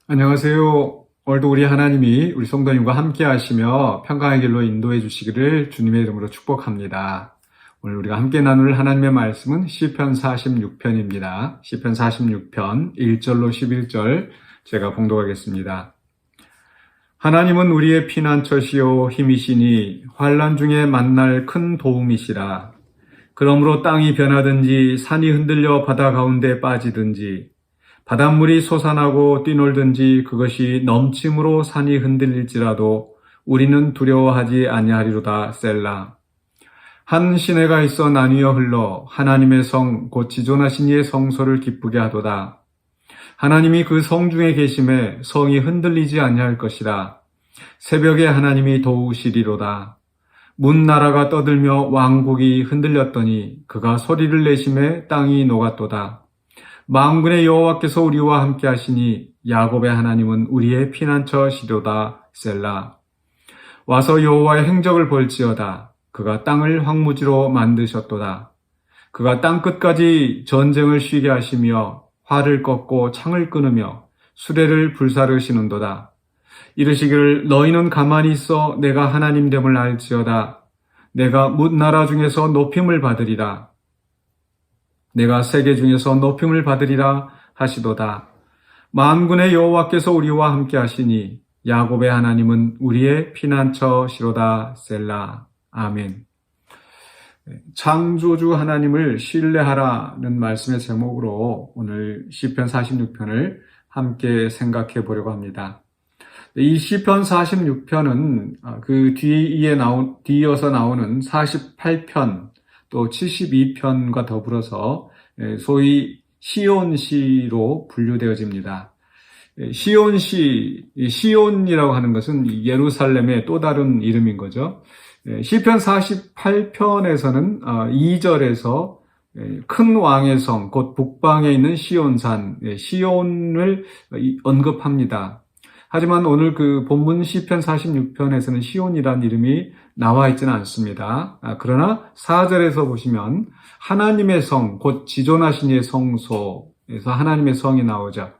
안녕하세요. 오늘도 우리 하나님이 우리 성도님과 함께 하시며 평강의 길로 인도해 주시기를 주님의 이름으로 축복합니다. 오늘 우리가 함께 나눌 하나님의 말씀은 시편 46편입니다. 시편 46편 1절로 11절 제가 봉독하겠습니다. 하나님은 우리의 피난처시요 힘이시니 환난 중에 만날 큰 도움이시라. 그러므로 땅이 변하든지 산이 흔들려 바다 가운데 빠지든지 바닷물이 솟아나고 뛰놀든지 그것이 넘침으로 산이 흔들릴지라도 우리는 두려워하지 아니하리로다. 셀라. 한 시내가 있어 나뉘어 흘러 하나님의 성 곧 지존하신 이의 성소를 기쁘게 하도다. 하나님이 그 성 중에 계심에 성이 흔들리지 아니할 것이라. 새벽에 하나님이 도우시리로다. 문 나라가 떠들며 왕국이 흔들렸더니 그가 소리를 내심에 땅이 녹았도다. 만군의 여호와께서 우리와 함께 하시니 야곱의 하나님은 우리의 피난처시로다. 셀라. 와서 여호와의 행적을 볼지어다. 그가 땅을 황무지로 만드셨도다. 그가 땅 끝까지 전쟁을 쉬게 하시며 활을 꺾고 창을 끊으며 수레를 불사르시는도다. 이르시기를 너희는 가만히 있어 내가 하나님됨을 알지어다. 내가 뭇나라 중에서 높임을 받으리라. 내가 세계 중에서 높임을 받으리라 하시도다. 만군의 여호와께서 우리와 함께 하시니 야곱의 하나님은 우리의 피난처시로다. 셀라. 아멘. 창조주 하나님을 신뢰하라는 말씀의 제목으로 오늘 시편 46편을 함께 생각해 보려고 합니다. 이 시편 46편은 그 뒤이어서 나오는 48편 또 72편과 더불어서 소위 시온시로 분류되어집니다. 시온이라고 하는 것은 예루살렘의 또 다른 이름인 거죠. 시편 48편에서는 2절에서 큰 왕의 성, 곧 북방에 있는 시온산, 시온을 언급합니다. 하지만 오늘 그 본문 시편 46편에서는 시온이라는 이름이 나와 있지는 않습니다. 그러나 4절에서 보시면 하나님의 성, 곧 지존하신 이의 성소에서 하나님의 성이 나오죠.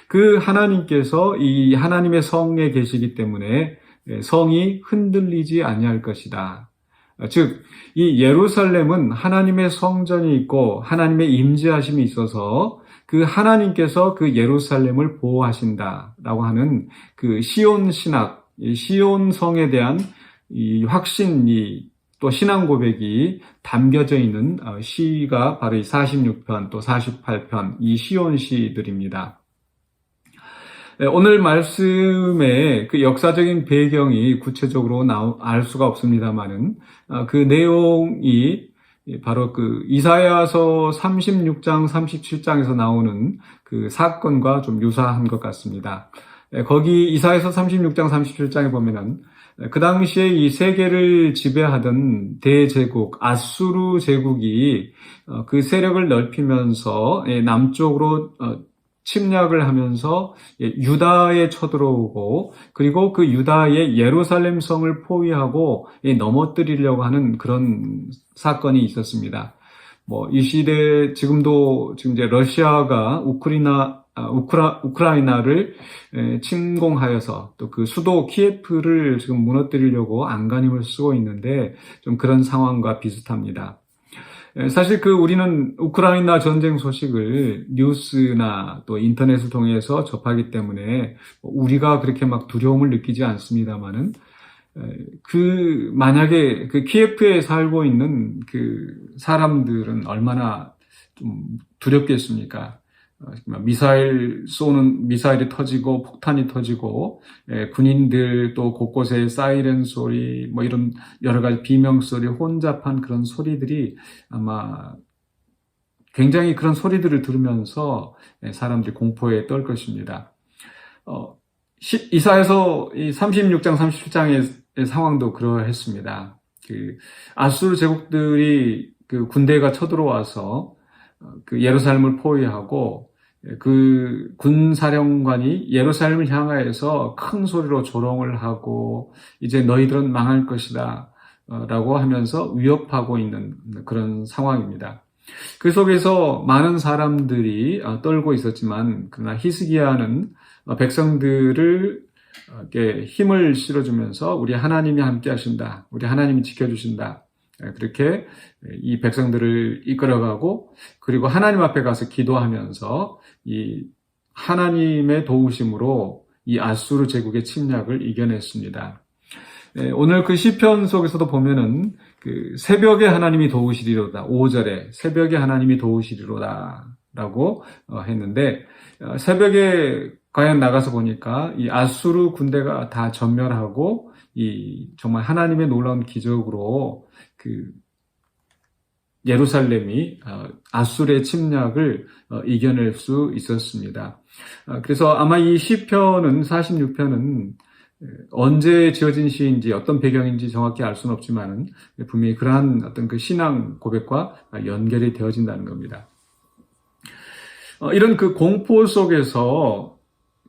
그 하나님께서 이 하나님의 성에 계시기 때문에 성이 흔들리지 아니할 것이다. 즉, 이 예루살렘은 하나님의 성전이 있고 하나님의 임재하심이 있어서 그 하나님께서 그 예루살렘을 보호하신다라고 하는 그 시온 신학, 시온 성에 대한 이 확신이 또 신앙 고백이 담겨져 있는 시가 바로 이 46편 또 48편 이 시온 시들입니다. 오늘 말씀의 그 역사적인 배경이 구체적으로 알 수가 없습니다만은 그 내용이 바로 그 이사야서 36장, 37장에서 나오는 그 사건과 좀 유사한 것 같습니다. 거기 이사야서 36장, 37장에 보면은 그 당시에 이 세계를 지배하던 대제국 아수르 제국이 그 세력을 넓히면서 남쪽으로 침략을 하면서 유다에 쳐들어오고 그리고 그 유다의 예루살렘 성을 포위하고 넘어뜨리려고 하는 그런 사건이 있었습니다. 이 시대 지금 이제 러시아가 우크라이나를 침공하여서 또 그 수도 키예프를 지금 무너뜨리려고 안간힘을 쓰고 있는데 좀 그런 상황과 비슷합니다. 사실 우리는 우크라이나 전쟁 소식을 뉴스나 또 인터넷을 통해서 접하기 때문에 우리가 그렇게 막 두려움을 느끼지 않습니다만은 만약에 그 키예프에 살고 있는 그 사람들은 얼마나 좀 두렵겠습니까? 미사일이 터지고 폭탄이 터지고 군인들 또 곳곳에 사이렌 소리 이런 여러 가지 비명 소리 혼잡한 그런 소리들이 아마 굉장히 그런 소리들을 들으면서 사람들이 공포에 떨 것입니다. 이사야서 36장 37장의 상황도 그러했습니다. 그 아수르 제국들이 그 군대가 쳐들어와서 그 예루살렘을 포위하고 그 군사령관이 예루살렘을 향하여서 큰 소리로 조롱을 하고 이제 너희들은 망할 것이다 라고 하면서 위협하고 있는 그런 상황입니다. 그 속에서 많은 사람들이 떨고 있었지만 그러나 히스기야는 백성들을 이렇게 힘을 실어주면서 우리 하나님이 함께 하신다. 우리 하나님이 지켜주신다. 그렇게 이 백성들을 이끌어가고 그리고 하나님 앞에 가서 기도하면서 이 하나님의 도우심으로 이 아수르 제국의 침략을 이겨냈습니다. 오늘 그 시편 속에서도 보면은 그 새벽에 하나님이 도우시리로다. 5절에 새벽에 하나님이 도우시리로다 라고 했는데 새벽에 과연 나가서 보니까 이 아수르 군대가 다 전멸하고 이 정말 하나님의 놀라운 기적으로 그 예루살렘이 아수르의 침략을 이겨낼 수 있었습니다. 그래서 아마 이 시편은 46편은 언제 지어진 시인지 어떤 배경인지 정확히 알 수는 없지만은 분명히 그러한 어떤 그 신앙 고백과 연결이 되어진다는 겁니다. 이런 그 공포 속에서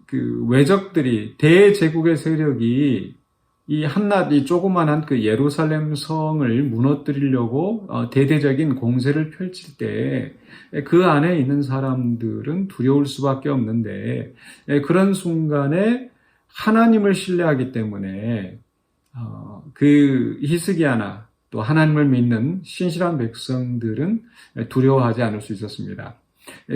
그 외적들이 대제국의 세력이 이 한낱 이 조그만한 그 예루살렘 성을 무너뜨리려고 대대적인 공세를 펼칠 때 그 안에 있는 사람들은 두려울 수밖에 없는데 그런 순간에 하나님을 신뢰하기 때문에 그 히스기야나 또 하나님을 믿는 신실한 백성들은 두려워하지 않을 수 있었습니다.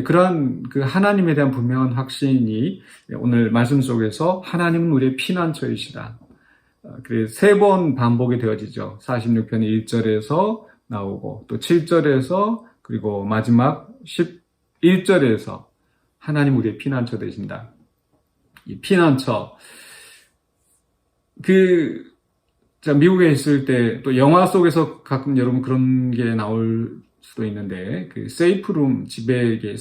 그러한 그 하나님에 대한 분명한 확신이 오늘 말씀 속에서 하나님은 우리의 피난처이시다. 그래서 3번 반복이 되어지죠. 46편 1절에서 나오고 또 7절에서 그리고 마지막 11절에서 하나님 우리의 피난처 되신다. 이 피난처 미국에 있을 때 또 영화 속에서 가끔 여러분 그런 게 나올 수도 있는데 그 세이프룸 집에 이게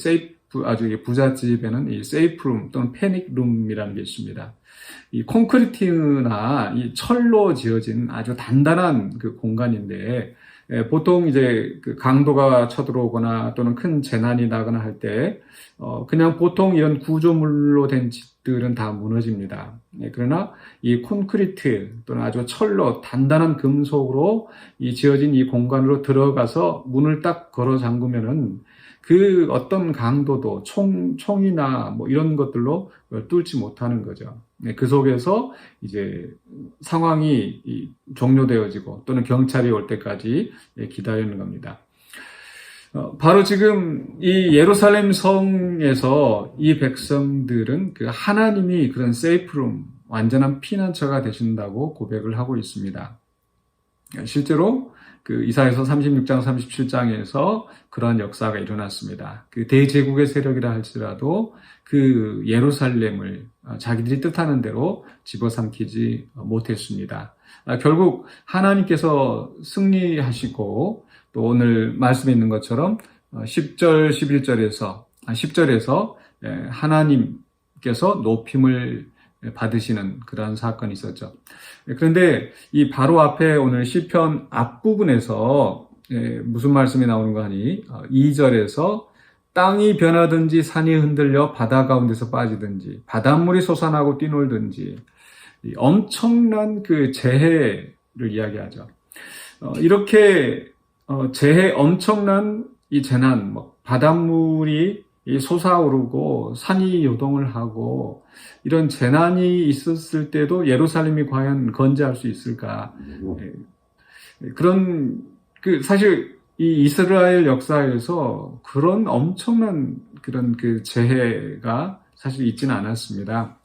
아주 부잣집에는 이 세이프룸 또는 패닉룸이라는 게 있습니다. 이 콘크리트나 이 철로 지어진 아주 단단한 그 공간인데 보통 이제 그 강도가 쳐들어오거나 또는 큰 재난이 나거나 할 때 그냥 보통 이런 구조물로 된 집들은 다 무너집니다. 그러나 이 콘크리트 또는 아주 철로 단단한 금속으로 이 지어진 이 공간으로 들어가서 문을 딱 걸어 잠그면은 그 어떤 강도도 총이나 뭐 이런 것들로 뚫지 못하는 거죠. 그 속에서 이제 상황이 종료되어지고 또는 경찰이 올 때까지 기다리는 겁니다. 바로 지금 이 예루살렘 성에서 이 백성들은 그 하나님이 그런 세이프룸, 완전한 피난처가 되신다고 고백을 하고 있습니다. 실제로 그 이사야서 36장, 37장에서 그러한 역사가 일어났습니다. 그 대제국의 세력이라 할지라도 그 예루살렘을 자기들이 뜻하는 대로 집어삼키지 못했습니다. 결국 하나님께서 승리하시고 또 오늘 말씀에 있는 것처럼 10절, 10절에서 하나님께서 높임을 받으시는 그런 사건이 있었죠. 그런데 이 바로 앞에 오늘 시편 앞부분에서 무슨 말씀이 나오는 거 하니 2절에서 땅이 변하든지 산이 흔들려 바다 가운데서 빠지든지 바닷물이 솟아나고 뛰놀든지 엄청난 그 재해를 이야기하죠. 이렇게 재해 엄청난 이 재난, 바닷물이 솟아오르고 산이 요동을 하고 이런 재난이 있었을 때도 예루살렘이 과연 건재할 수 있을까? 그런 사실 이 이스라엘 역사에서 그런 엄청난 그런 그 재해가 사실 있지는 않았습니다.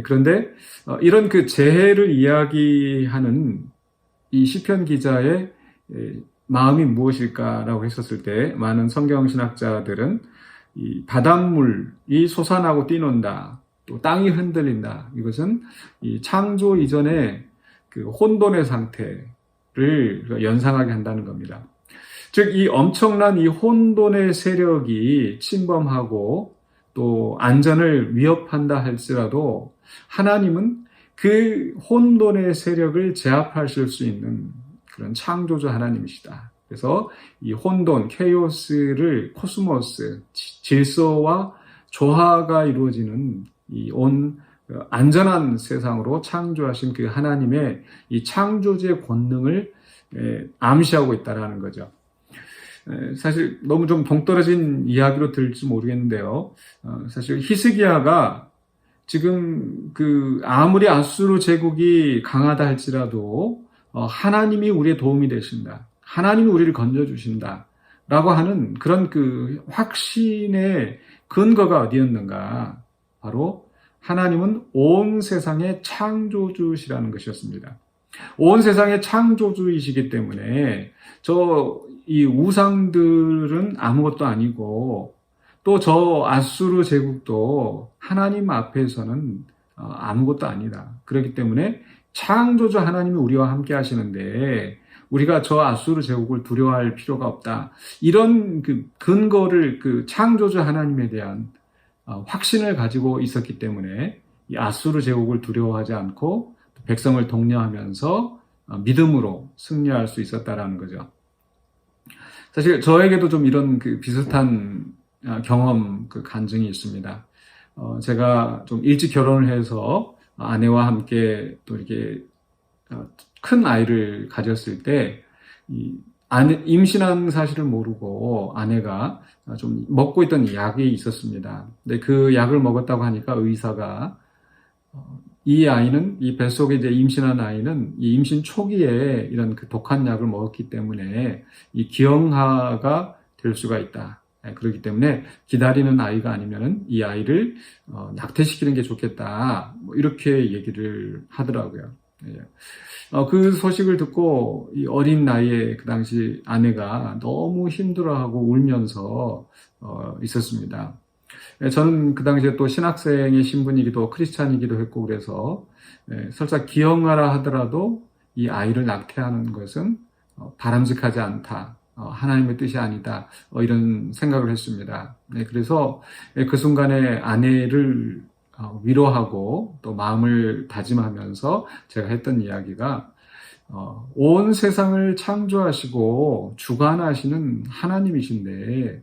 그런데 이런 그 재해를 이야기하는 이 시편 기자의 마음이 무엇일까라고 했었을 때 많은 성경신학자들은 이 바닷물이 솟아나고 뛰논다, 또 땅이 흔들린다. 이것은 이 창조 이전의 그 혼돈의 상태를 연상하게 한다는 겁니다. 즉, 이 엄청난 이 혼돈의 세력이 침범하고 또 안전을 위협한다 할지라도 하나님은 그 혼돈의 세력을 제압하실 수 있는 그런 창조주 하나님이시다. 그래서 이 혼돈, 케이오스를 코스모스, 질서와 조화가 이루어지는 이 온 안전한 세상으로 창조하신 그 하나님의 이 창조주의 권능을 암시하고 있다라는 거죠. 사실 너무 좀 동떨어진 이야기로 들을지 모르겠는데요. 사실 히스기야가 지금 아무리 아수르 제국이 강하다 할지라도 하나님이 우리의 도움이 되신다. 하나님이 우리를 건져주신다. 라고 하는 그런 확신의 근거가 어디였는가? 바로 하나님은 온 세상의 창조주시라는 것이었습니다. 온 세상의 창조주이시기 때문에 이 우상들은 아무것도 아니고 또 저 아수르 제국도 하나님 앞에서는 아무것도 아니다. 그렇기 때문에 창조주 하나님이 우리와 함께 하시는데 우리가 저 아수르 제국을 두려워할 필요가 없다. 이런 근거를 창조주 하나님에 대한 확신을 가지고 있었기 때문에 이 아수르 제국을 두려워하지 않고 백성을 독려하면서 믿음으로 승리할 수 있었다라는 거죠. 사실 저에게도 좀 이런 비슷한 경험, 간증이 있습니다. 제가 좀 일찍 결혼을 해서 아내와 함께 또 이렇게 큰 아이를 가졌을 때 임신한 사실을 모르고 아내가 좀 먹고 있던 약이 있었습니다. 근데 그 약을 먹었다고 하니까 의사가 이 뱃속에 이제 임신한 아이는 이 임신 초기에 이런 독한 약을 먹었기 때문에 이 기형아가 될 수가 있다. 그렇기 때문에 기다리는 아이가 아니면은 이 아이를 낙태시키는 게 좋겠다. 이렇게 얘기를 하더라고요. 그 소식을 듣고 이 어린 나이에 그 당시 아내가 너무 힘들어하고 울면서 있었습니다. 저는 그 당시에 또 신학생의 신분이기도 크리스찬이기도 했고 그래서 설사 기형아라 하더라도 이 아이를 낙태하는 것은 바람직하지 않다. 하나님의 뜻이 아니다. 이런 생각을 했습니다. 그래서 그 순간에 아내를 위로하고 또 마음을 다짐하면서 제가 했던 이야기가 온 세상을 창조하시고 주관하시는 하나님이신데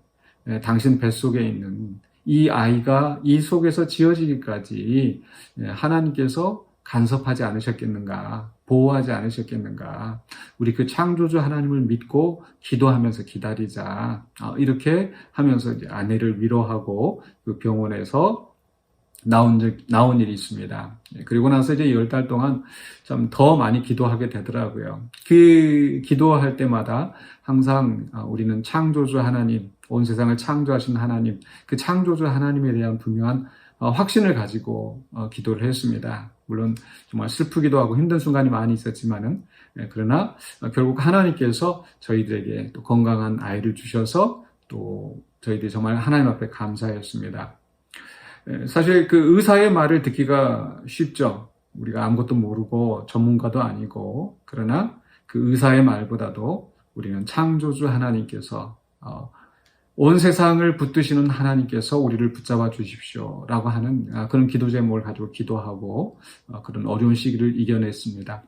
당신 뱃속에 있는 이 아이가 이 속에서 지어지기까지 하나님께서 간섭하지 않으셨겠는가, 보호하지 않으셨겠는가. 우리 창조주 하나님을 믿고 기도하면서 기다리자. 이렇게 하면서 이제 아내를 위로하고 병원에서 나온 일이 있습니다. 그리고 나서 이제 10달 동안 좀 더 많이 기도하게 되더라고요. 기도할 때마다 항상 우리는 창조주 하나님, 온 세상을 창조하신 하나님, 그 창조주 하나님에 대한 분명한 확신을 가지고 기도를 했습니다. 물론 정말 슬프기도 하고 힘든 순간이 많이 있었지만은 그러나 결국 하나님께서 저희들에게 또 건강한 아이를 주셔서 또 저희들이 정말 하나님 앞에 감사했습니다. 사실 의사의 말을 듣기가 쉽죠. 우리가 아무것도 모르고 전문가도 아니고 그러나 그 의사의 말보다도 우리는 창조주 하나님께서 온 세상을 붙드시는 하나님께서 우리를 붙잡아 주십시오 라고 하는 그런 기도 제목을 가지고 기도하고 그런 어려운 시기를 이겨냈습니다.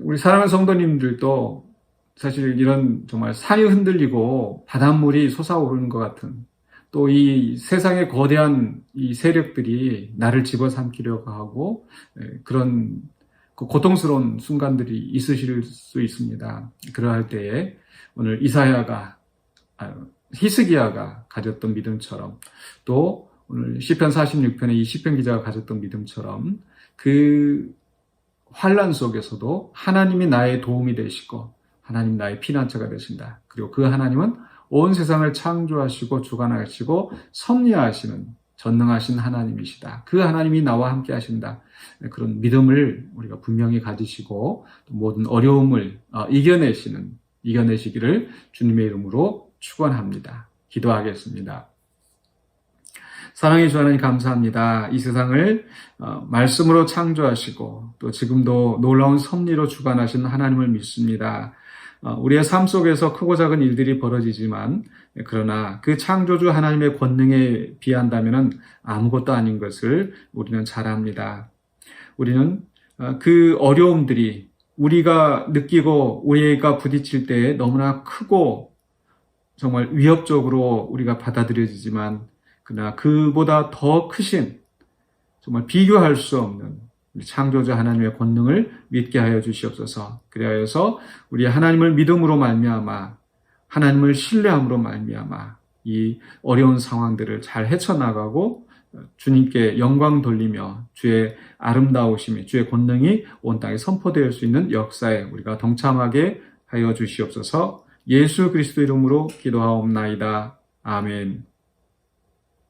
우리 사랑하는 성도님들도 사실 이런 정말 산이 흔들리고 바닷물이 솟아오르는 것 같은 또 이 세상의 거대한 이 세력들이 나를 집어삼키려고 하고 그런 고통스러운 순간들이 있으실 수 있습니다. 그러할 때에 오늘 히스기야가 가졌던 믿음처럼 또 오늘 시편 46편의 이 시편 기자가 가졌던 믿음처럼 그 환난 속에서도 하나님이 나의 도움이 되시고 하나님 나의 피난처가 되신다. 그리고 그 하나님은 온 세상을 창조하시고 주관하시고 섭리하시는 전능하신 하나님이시다. 그 하나님이 나와 함께 하신다. 그런 믿음을 우리가 분명히 가지시고 모든 어려움을 이겨내시기를 주님의 이름으로 축원합니다. 기도하겠습니다. 사랑의 주 하나님 감사합니다. 이 세상을 말씀으로 창조하시고 또 지금도 놀라운 섭리로 주관하시는 하나님을 믿습니다. 우리의 삶 속에서 크고 작은 일들이 벌어지지만 그러나 그 창조주 하나님의 권능에 비한다면 아무것도 아닌 것을 우리는 잘 압니다. 우리는 그 어려움들이 우리가 느끼고 우리가 부딪힐 때 너무나 크고 정말 위협적으로 우리가 받아들여지지만 그러나 그보다 더 크신 정말 비교할 수 없는 우리 창조주 하나님의 권능을 믿게 하여 주시옵소서. 그리하여서 우리 하나님을 믿음으로 말미암아 하나님을 신뢰함으로 말미암아 이 어려운 상황들을 잘 헤쳐나가고 주님께 영광 돌리며 주의 아름다우심이, 주의 권능이 온 땅에 선포될 수 있는 역사에 우리가 동참하게 하여 주시옵소서. 예수 그리스도 이름으로 기도하옵나이다. 아멘.